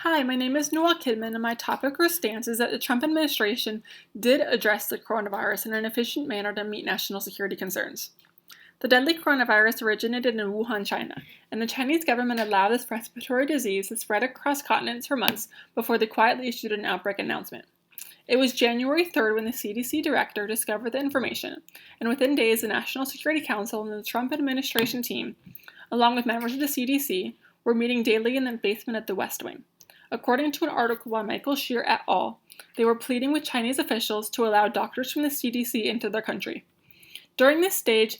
Hi, my name is Noelle Kidman, and my topic or stance is that the Trump administration did address the coronavirus in an efficient manner to meet national security concerns. The deadly coronavirus originated in Wuhan, China, and the Chinese government allowed this respiratory disease to spread across continents for months before they quietly issued an outbreak announcement. It was January 3rd when the CDC director discovered the information, and within days, the National Security Council and the Trump administration team, along with members of the CDC, were meeting daily in the basement of the West Wing. According to an article by Michael Shear et al., they were pleading with Chinese officials to allow doctors from the CDC into their country. During this stage,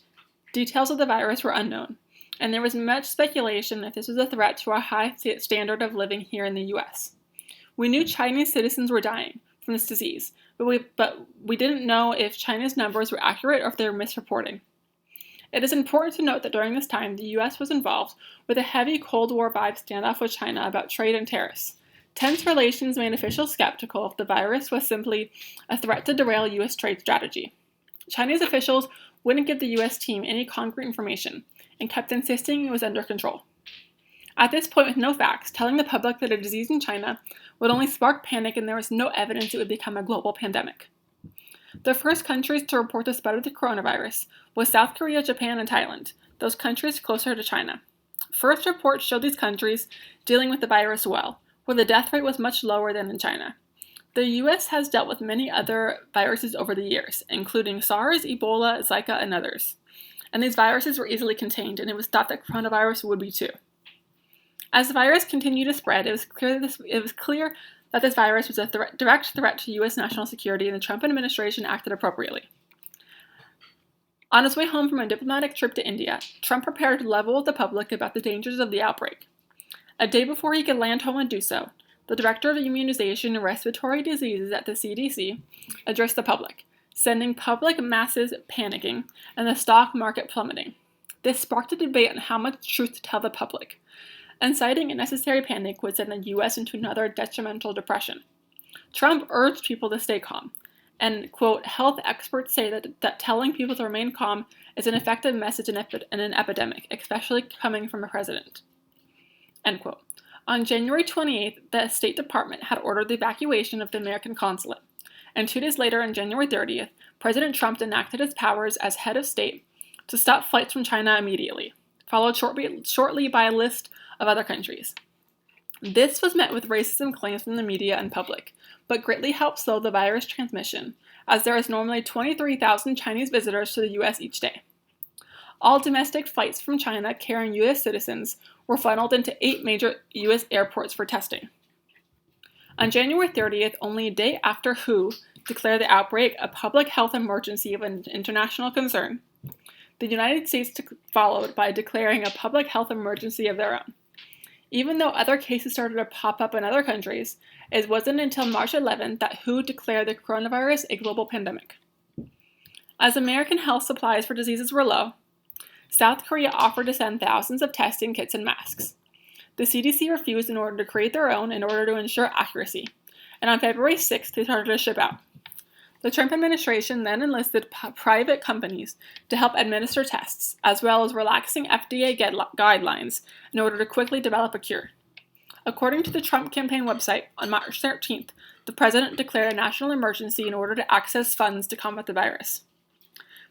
details of the virus were unknown, and there was much speculation that this was a threat to our high standard of living here in the U.S. We knew Chinese citizens were dying from this disease, but we didn't know if China's numbers were accurate or if they were misreporting. It is important to note that during this time, the U.S. was involved with a heavy Cold War vibe standoff with China about trade and tariffs. Tense relations made officials skeptical if the virus was simply a threat to derail U.S. trade strategy. Chinese officials wouldn't give the U.S. team any concrete information and kept insisting it was under control. At this point, with no facts, telling the public that a disease in China would only spark panic and there was no evidence it would become a global pandemic. The first countries to report the spread of the coronavirus was South Korea, Japan, and Thailand, those countries closer to China. First reports showed these countries dealing with the virus well, where the death rate was much lower than in China. The U.S. has dealt with many other viruses over the years, including SARS, Ebola, Zika, and others. And these viruses were easily contained, and it was thought that coronavirus would be too. As the virus continued to spread, it was clear that this virus was a direct threat to U.S. national security, and the Trump administration acted appropriately. On his way home from a diplomatic trip to India, Trump prepared to level with the public about the dangers of the outbreak. A day before he could land home and do so, the director of immunization and respiratory diseases at the CDC addressed the public, sending public masses panicking and the stock market plummeting. This sparked a debate on how much truth to tell the public, and citing unnecessary panic would send the U.S. into another detrimental depression. Trump urged people to stay calm, and, quote, health experts say that telling people to remain calm is an effective message in an epidemic, especially coming from a president. End quote. On January 28th, the State Department had ordered the evacuation of the American consulate, and 2 days later, on January 30th, President Trump enacted his powers as head of state to stop flights from China immediately, followed shortly by a list of other countries. This was met with racism claims from the media and public, but greatly helped slow the virus transmission, as there is normally 23,000 Chinese visitors to the U.S. each day. All domestic flights from China carrying U.S. citizens were funneled into 8 major U.S. airports for testing. On January 30th, only a day after WHO declared the outbreak a public health emergency of an international concern, the United States followed by declaring a public health emergency of their own. Even though other cases started to pop up in other countries, it wasn't until March 11th that WHO declared the coronavirus a global pandemic. As American health supplies for diseases were low, South Korea offered to send thousands of testing kits and masks. The CDC refused in order to create their own in order to ensure accuracy, and on February 6th they started to ship out. The Trump administration then enlisted private companies to help administer tests, as well as relaxing FDA guidelines in order to quickly develop a cure. According to the Trump campaign website, on March 13th, the president declared a national emergency in order to access funds to combat the virus.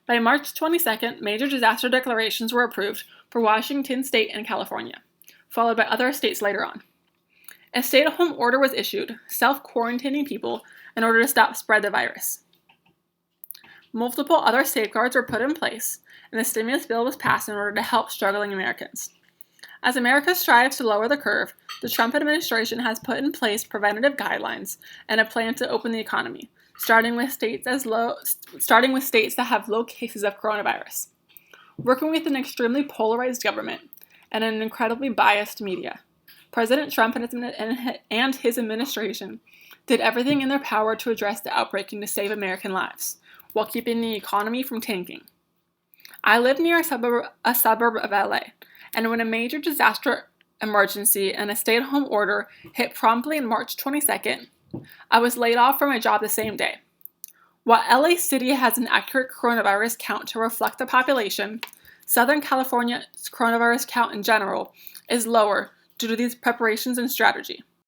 By March 22nd, major disaster declarations were approved for Washington State and California, followed by other states later on. A stay-at-home order was issued, self-quarantining people in order to stop spread the virus. Multiple other safeguards were put in place, and a stimulus bill was passed in order to help struggling Americans. As America strives to lower the curve, the Trump administration has put in place preventative guidelines and a plan to open the economy, starting with states that have low cases of coronavirus. Working with an extremely polarized government and an incredibly biased media, President Trump and his administration did everything in their power to address the outbreak and to save American lives, while keeping the economy from tanking. I live near a suburb of LA, and when a major disaster emergency and a stay-at-home order hit promptly on March 22nd, I was laid off from my job the same day. While LA City has an accurate coronavirus count to reflect the population, Southern California's coronavirus count in general is lower due to these preparations and strategy.